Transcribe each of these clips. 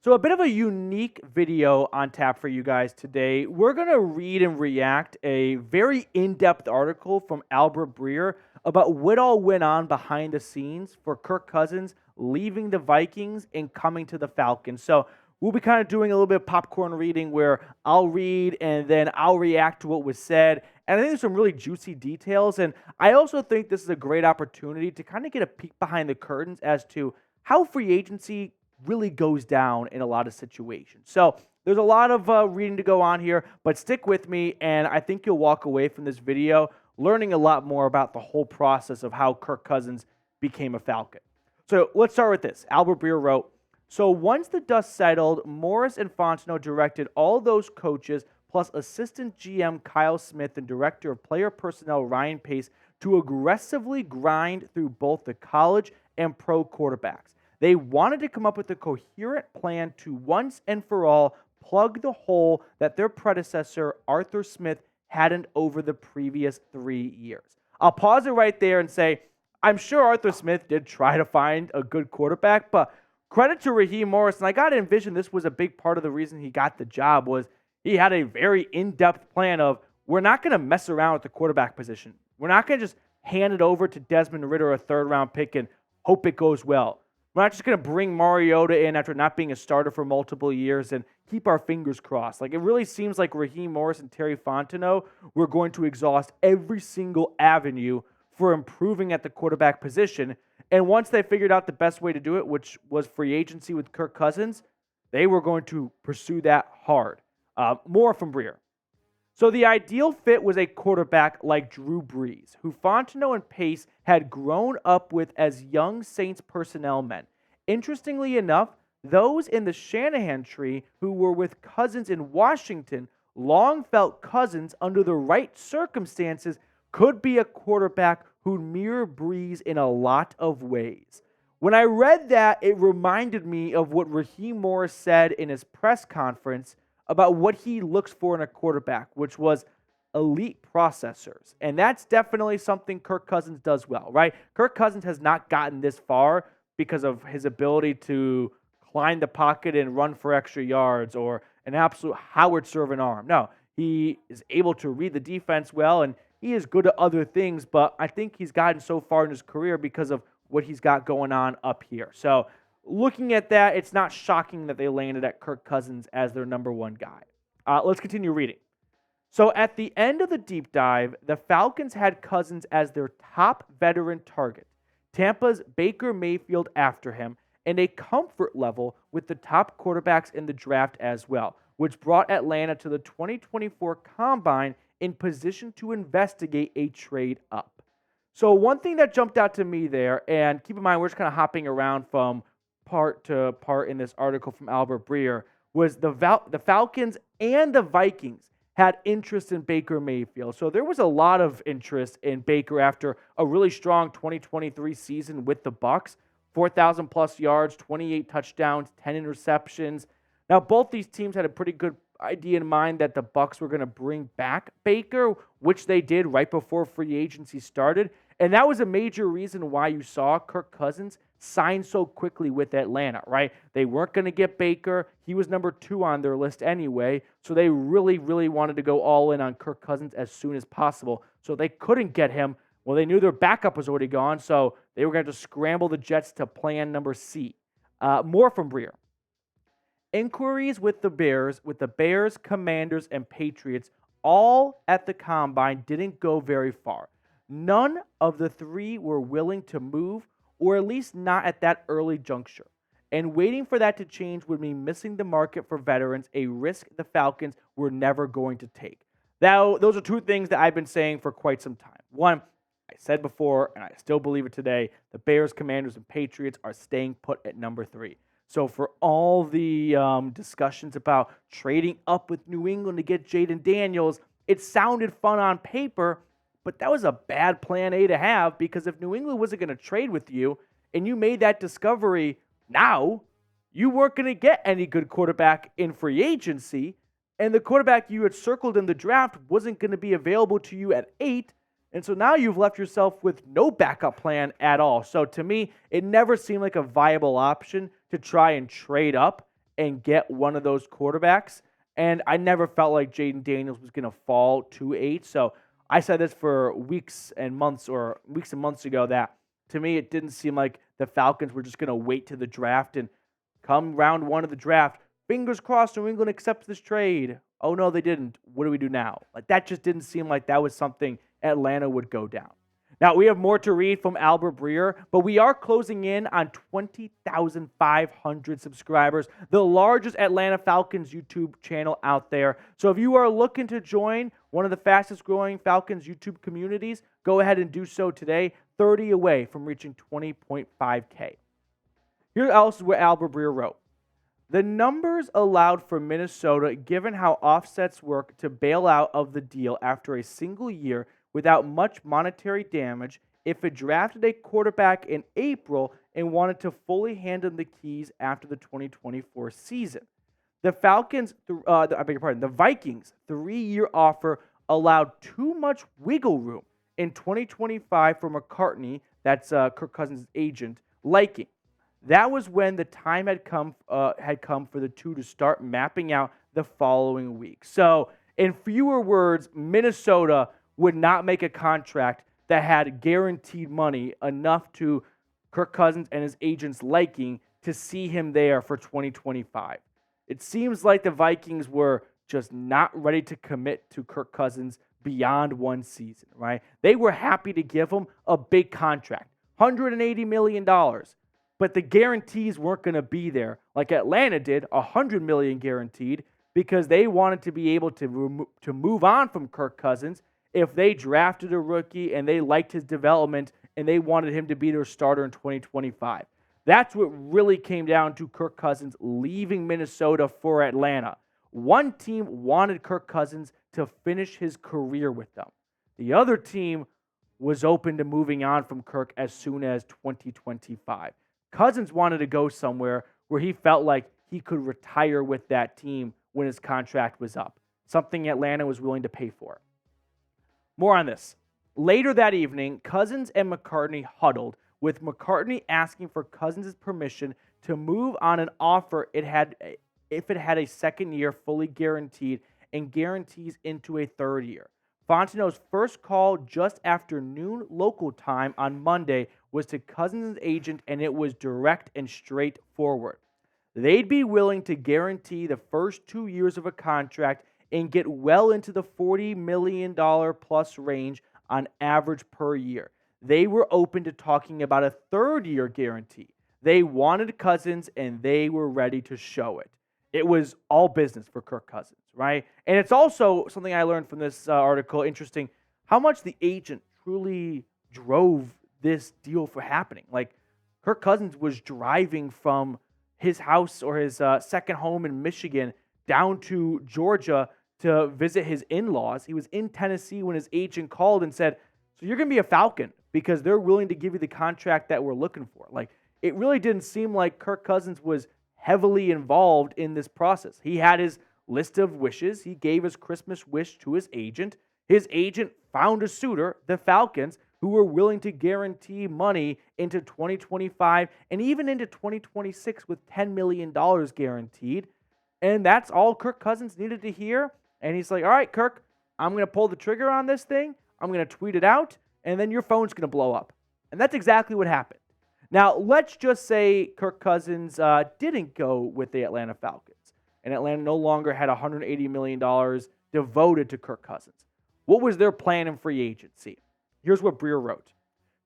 So a bit of a unique video on tap for you guys today. We're going to read and react a very in-depth article from Albert Breer about what all went on behind the scenes for Kirk Cousins leaving the Vikings and coming to the Falcons. So we'll be kind of doing a little bit of popcorn reading where I'll read and then I'll react to what was said. And I think there's some really juicy details. And I also think this is a great opportunity to kind of get a peek behind the curtains as to how free agency really goes down in a lot of situations. So there's a lot of reading to go on here, but stick with me, and I think you'll walk away from this video learning a lot more about the whole process of how Kirk Cousins became a Falcon. So let's start with this. Albert Breer wrote, "So once the dust settled, Morris and Fontenot directed all those coaches plus assistant GM Kyle Smith and director of player personnel Ryan Pace to aggressively grind through both the college and pro quarterbacks. They wanted to come up with a coherent plan to once and for all plug the hole that their predecessor, Arthur Smith, hadn't over the previous 3 years." I'll pause it right there and say, I'm sure Arthur Smith did try to find a good quarterback, but credit to Raheem Morris, and I got to envision this was a big part of the reason he got the job, was he had a very in-depth plan of, we're not going to mess around with the quarterback position. We're not going to just hand it over to Desmond Ridder, a third-round pick, and hope it goes well. We're not just going to bring Mariota in after not being a starter for multiple years and keep our fingers crossed. Like, it really seems like Raheem Morris and Terry Fontenot were going to exhaust every single avenue for improving at the quarterback position. And once they figured out the best way to do it, which was free agency with Kirk Cousins, they were going to pursue that hard. More from Breer. So the ideal fit was a quarterback like Drew Brees, who Fontenot and Pace had grown up with as young Saints personnel men. Interestingly enough, those in the Shanahan tree who were with Cousins in Washington long felt Cousins, under the right circumstances, could be a quarterback who'd mirror Brees in a lot of ways. When I read that, it reminded me of what Raheem Morris said in his press conference about what he looks for in a quarterback, which was elite processors. And that's definitely something Kirk Cousins does well, right? Kirk Cousins has not gotten this far because of his ability to climb the pocket and run for extra yards or an absolute Howard servant arm. No, he is able to read the defense well, and he is good at other things, but I think he's gotten so far in his career because of what he's got going on up here. So looking at that, it's not shocking that they landed at Kirk Cousins as their number one guy. Let's continue reading. So at the end of the deep dive, the Falcons had Cousins as their top veteran target, Tampa's Baker Mayfield after him, and a comfort level with the top quarterbacks in the draft as well, which brought Atlanta to the 2024 Combine in position to investigate a trade up. So one thing that jumped out to me there, and keep in mind we're just kind of hopping around from part to part in this article from Albert Breer, was the Falcons and the Vikings had interest in Baker Mayfield. So there was a lot of interest in Baker after a really strong 2023 season with the Bucs. 4,000 plus yards, 28 touchdowns, 10 interceptions. Now, both these teams had a pretty good idea in mind that the Bucs were going to bring back Baker, which they did right before free agency started. And that was a major reason why you saw Kirk Cousins sign so quickly with Atlanta, right? They weren't going to get Baker. He was number 2 on their list anyway. So they really, really wanted to go all in on Kirk Cousins as soon as possible. So they couldn't get him. Well, they knew their backup was already gone, so they were going to have to scramble the Jets to plan number C. More from Breer. Inquiries with the Bears, Commanders, and Patriots all at the Combine didn't go very far. None of the 3 were willing to move, or at least not at that early juncture. And waiting for that to change would mean missing the market for veterans, a risk the Falcons were never going to take. Now, those are 2 things that I've been saying for quite some time. One, I said before, and I still believe it today, the Bears, Commanders, and Patriots are staying put at number 3. So for all the discussions about trading up with New England to get Jaden Daniels, it sounded fun on paper, but that was a bad plan A to have, because if New England wasn't going to trade with you and you made that discovery now, you weren't going to get any good quarterback in free agency, and the quarterback you had circled in the draft wasn't going to be available to you at 8, And so now you've left yourself with no backup plan at all. So to me, it never seemed like a viable option to try and trade up and get one of those quarterbacks. And I never felt like Jaden Daniels was going to fall to 8. So I said this for weeks and months ago that to me, it didn't seem like the Falcons were just going to wait to the draft and come round 1 of the draft. Fingers crossed New England accepts this trade. Oh, no, they didn't. What do we do now? Like, that just didn't seem like that was something Atlanta would go down. Now, we have more to read from Albert Breer, but we are closing in on 20,500 subscribers, the largest Atlanta Falcons YouTube channel out there. So if you are looking to join one of the fastest growing Falcons YouTube communities, go ahead and do so today, 30 away from reaching 20.5K. Here else is what Albert Breer wrote. The numbers allowed for Minnesota, given how offsets work to bail out of the deal after a single year without much monetary damage, if it drafted a quarterback in April and wanted to fully hand him the keys after the 2024 season. The Vikings' 3-year offer allowed too much wiggle room in 2025 for McCartney, that's Kirk Cousins' agent, liking. That was when the time had come for the two to start mapping out the following week. So, in fewer words, Minnesota would not make a contract that had guaranteed money enough to Kirk Cousins and his agent's liking to see him there for 2025. It seems like the Vikings were just not ready to commit to Kirk Cousins beyond 1 season, right? They were happy to give him a big contract, $180 million, but the guarantees weren't going to be there like Atlanta did, $100 million guaranteed, because they wanted to be able to move on from Kirk Cousins if they drafted a rookie and they liked his development and they wanted him to be their starter in 2025. That's what really came down to Kirk Cousins leaving Minnesota for Atlanta. One team wanted Kirk Cousins to finish his career with them. The other team was open to moving on from Kirk as soon as 2025. Cousins wanted to go somewhere where he felt like he could retire with that team when his contract was up, something Atlanta was willing to pay for. More on this. Later that evening, Cousins and McCartney huddled, with McCartney asking for Cousins' permission to move on an offer if it had a second year fully guaranteed and guarantees into a third year. Fontenot's first call just after noon local time on Monday was to Cousins' agent, and it was direct and straightforward. They'd be willing to guarantee the first 2 years of a contract and get well into the $40 million plus range on average per year. They were open to talking about a third-year guarantee. They wanted Cousins, and they were ready to show it. It was all business for Kirk Cousins, right? And it's also something I learned from this article, interesting, how much the agent truly drove this deal for happening. Like, Kirk Cousins was driving from his house or his second home in Michigan down to Georgia to visit his in-laws. He was in Tennessee when his agent called and said, so you're going to be a Falcon because they're willing to give you the contract that we're looking for. Like, it really didn't seem like Kirk Cousins was heavily involved in this process. He had his list of wishes. He gave his Christmas wish to his agent. His agent found a suitor, the Falcons, who were willing to guarantee money into 2025 and even into 2026 with $10 million guaranteed. And that's all Kirk Cousins needed to hear. And he's like, all right, Kirk, I'm going to pull the trigger on this thing. I'm going to tweet it out, and then your phone's going to blow up. And that's exactly what happened. Now, let's just say Kirk Cousins didn't go with the Atlanta Falcons, and Atlanta no longer had $180 million devoted to Kirk Cousins. What was their plan in free agency? Here's what Breer wrote.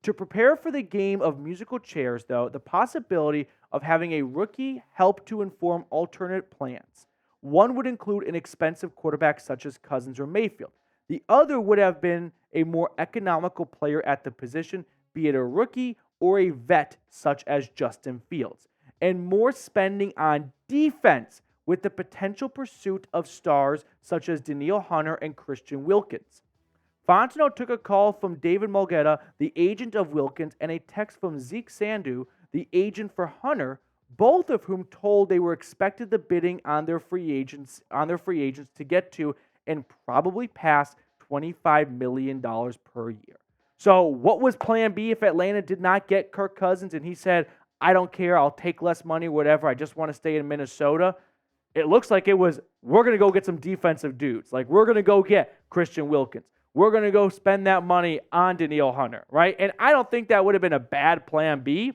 To prepare for the game of musical chairs, though, the possibility of having a rookie help to inform alternate plans. One would include an expensive quarterback such as Cousins or Mayfield. The other would have been a more economical player at the position, be it a rookie or a vet such as Justin Fields, and more spending on defense with the potential pursuit of stars such as Danielle Hunter and Christian Wilkins. Fontenot took a call from David Mulgeta, the agent of Wilkins, and a text from Zeke Sandu, the agent for Hunter, both of whom told they were expected the bidding on their free agents to get to and probably pass $25 million per year. So what was plan B if Atlanta did not get Kirk Cousins and he said, I don't care, I'll take less money, whatever, I just want to stay in Minnesota? It looks like it was, we're going to go get some defensive dudes. Like, we're going to go get Christian Wilkins. We're going to go spend that money on Danielle Hunter, right? And I don't think that would have been a bad plan B.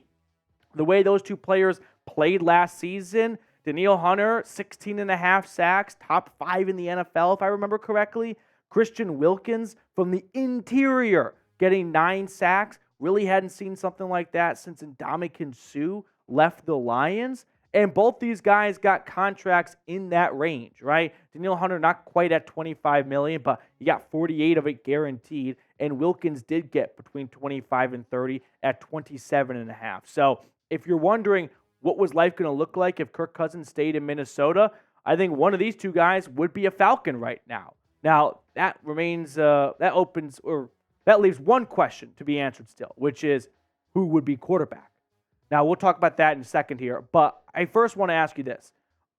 The way those two players played last season, Danielle Hunter, 16 and a half sacks, top 5 in the NFL, if I remember correctly. Christian Wilkins from the interior getting 9 sacks. Really hadn't seen something like that since Ndamukong Suh left the Lions. And both these guys got contracts in that range, right? Danielle Hunter not quite at $25 million, but he got 48 of it guaranteed. And Wilkins did get between 25 and 30 at 27.5. So if you're wondering what was life going to look like if Kirk Cousins stayed in Minnesota, I think one of these two guys would be a Falcon right now. Now, that remains, that leaves one question to be answered still, which is who would be quarterback? Now, we'll talk about that in a second here, but I first want to ask you this.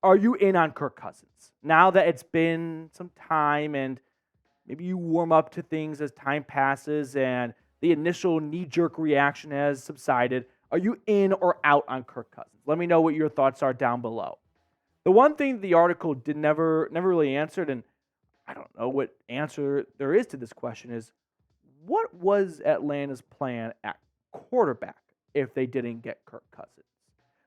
Are you in on Kirk Cousins? Now that it's been some time and maybe you warm up to things as time passes and the initial knee-jerk reaction has subsided, are you in or out on Kirk Cousins? Let me know what your thoughts are down below. The one thing the article never really answered, and I don't know what answer there is to this question, is what was Atlanta's plan at quarterback if they didn't get Kirk Cousins?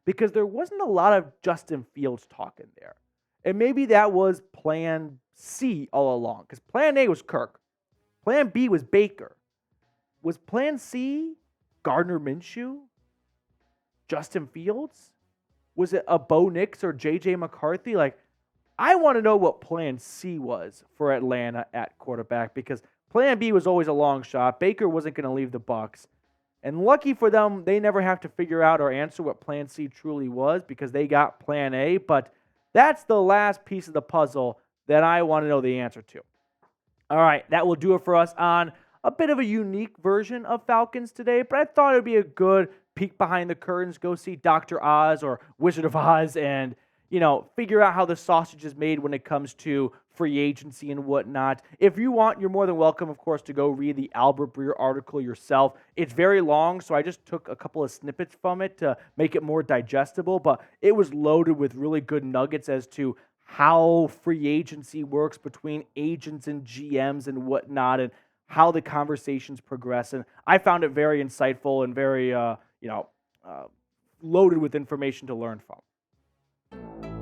Because there wasn't a lot of Justin Fields talk in there. And maybe that was plan C all along. Because plan A was Kirk. Plan B was Baker. Was plan C Gardner Minshew? Justin Fields? Was it a Bo Nix or J.J. McCarthy? Like, I want to know what plan C was for Atlanta at quarterback, because plan B was always a long shot. Baker wasn't going to leave the Bucs. And lucky for them, they never have to figure out or answer what plan C truly was because they got plan A. But that's the last piece of the puzzle that I want to know the answer to. All right, that will do it for us on a bit of a unique version of Falcons Today, but I thought it would be a good peek behind the curtains, go see Dr. Oz or Wizard of Oz and, figure out how the sausage is made when it comes to free agency and whatnot. If you want, you're more than welcome, of course, to go read the Albert Breer article yourself. It's very long, so I just took a couple of snippets from it to make it more digestible, but it was loaded with really good nuggets as to how free agency works between agents and GMs and whatnot, and how the conversations progress. And I found it very insightful and very, loaded with information to learn from.